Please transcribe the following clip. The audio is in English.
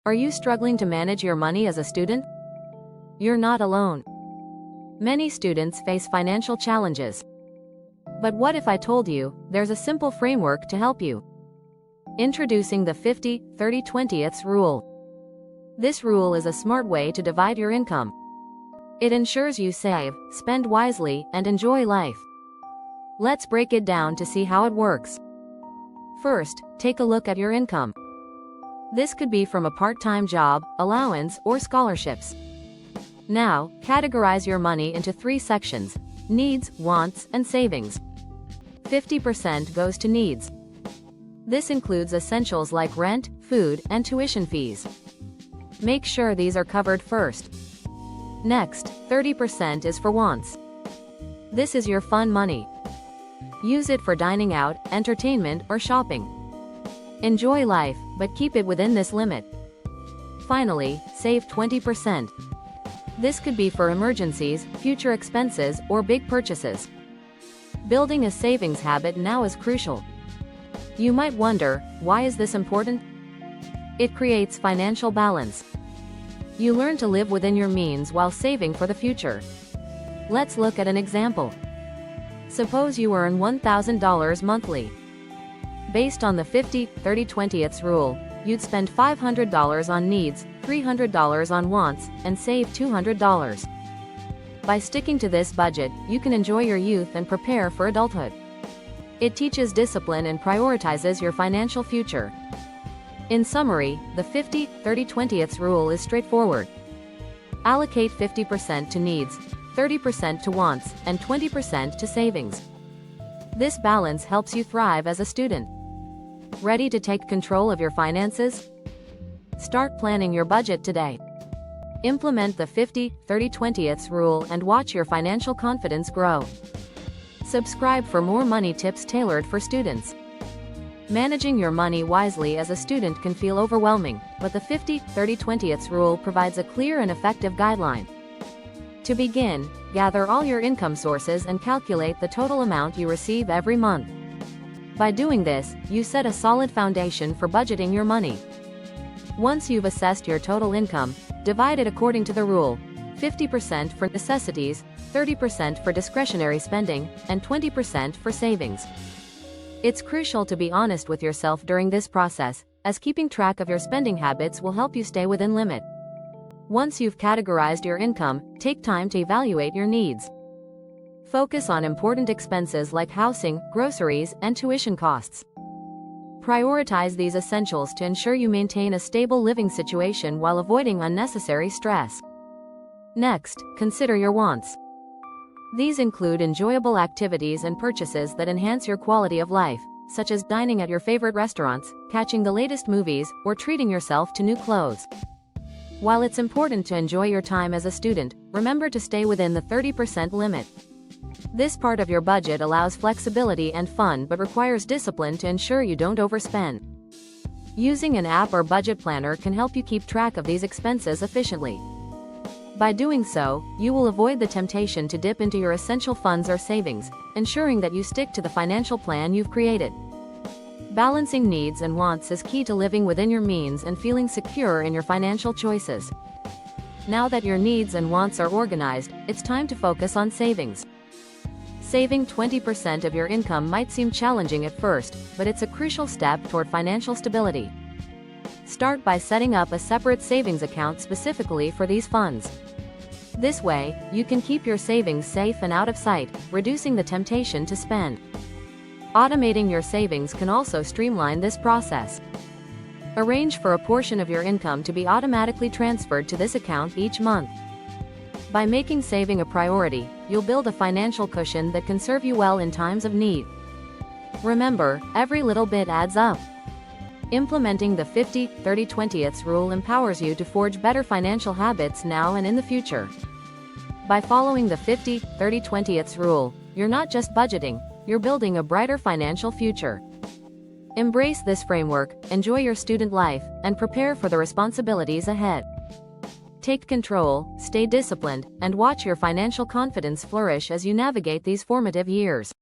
Are you struggling to manage your money as a student? You're not alone. Many students face financial challenges. But what if I told you there's a simple framework to help you? Introducing the 50-30-20ths rule. This rule is a smart way to divide your income. It ensures you save, spend wisely, and enjoy life. Let's break it down to see how it works. First, take a look at your income. This could be from a part-time job, allowance, or scholarships. Now, categorize your money into 3 sections: needs, wants, and savings. 50% goes to needs. This includes essentials like rent, food, and tuition fees. Make sure these are covered first. Next, 30% is for wants. This is your fun money. Use it for dining out, entertainment, or shopping. Enjoy life, but keep it within this limit. Finally, save 20%. This could be for emergencies, future expenses, or big purchases. Building a savings habit now is crucial. You might wonder, why is this important? It creates financial balance. You learn to live within your means while saving for the future. Let's look at an example. Suppose you earn $1,000 monthly. Based on the 50-30-20ths rule, you'd spend $500 on needs, $300 on wants, and save $200. By sticking to this budget, you can enjoy your youth and prepare for adulthood. It teaches discipline and prioritizes your financial future. In summary, the 50-30-20ths rule is straightforward. Allocate 50% to needs, 30% to wants, and 20% to savings. This balance helps you thrive as a student. Ready to take control of your finances? Start planning your budget today. Implement the 50-30-20ths rule and watch your financial confidence grow. Subscribe for more money tips tailored for students. Managing your money wisely as a student can feel overwhelming, but the 50-30-20ths rule provides a clear and effective guideline. To begin, gather all your income sources and calculate the total amount you receive every month. By doing this, you set a solid foundation for budgeting your money. Once you've assessed your total income, divide it according to the rule: 50% for necessities, 30% for discretionary spending, and 20% for savings. It's crucial to be honest with yourself during this process, as keeping track of your spending habits will help you stay within limit. Once you've categorized your income, take time to evaluate your needs. Focus on important expenses like housing, groceries, and tuition costs. Prioritize these essentials to ensure you maintain a stable living situation while avoiding unnecessary stress. Next, consider your wants. These include enjoyable activities and purchases that enhance your quality of life, such as dining at your favorite restaurants, catching the latest movies, or treating yourself to new clothes. While it's important to enjoy your time as a student, remember to stay within the 30% limit. This part of your budget allows flexibility and fun but requires discipline to ensure you don't overspend. Using an app or budget planner can help you keep track of these expenses efficiently. By doing so, you will avoid the temptation to dip into your essential funds or savings, ensuring that you stick to the financial plan you've created. Balancing needs and wants is key to living within your means and feeling secure in your financial choices. Now that your needs and wants are organized, it's time to focus on savings. Saving 20% of your income might seem challenging at first, but it's a crucial step toward financial stability. Start by setting up a separate savings account specifically for these funds. This way, you can keep your savings safe and out of sight, reducing the temptation to spend. Automating your savings can also streamline this process. Arrange for a portion of your income to be automatically transferred to this account each month. By making saving a priority, you'll build a financial cushion that can serve you well in times of need. Remember, every little bit adds up. Implementing the 50-30-20ths rule empowers you to forge better financial habits now and in the future. By following the 50-30-20ths rule, you're not just budgeting, you're building a brighter financial future. Embrace this framework, enjoy your student life, and prepare for the responsibilities ahead. Take control, stay disciplined, and watch your financial confidence flourish as you navigate these formative years.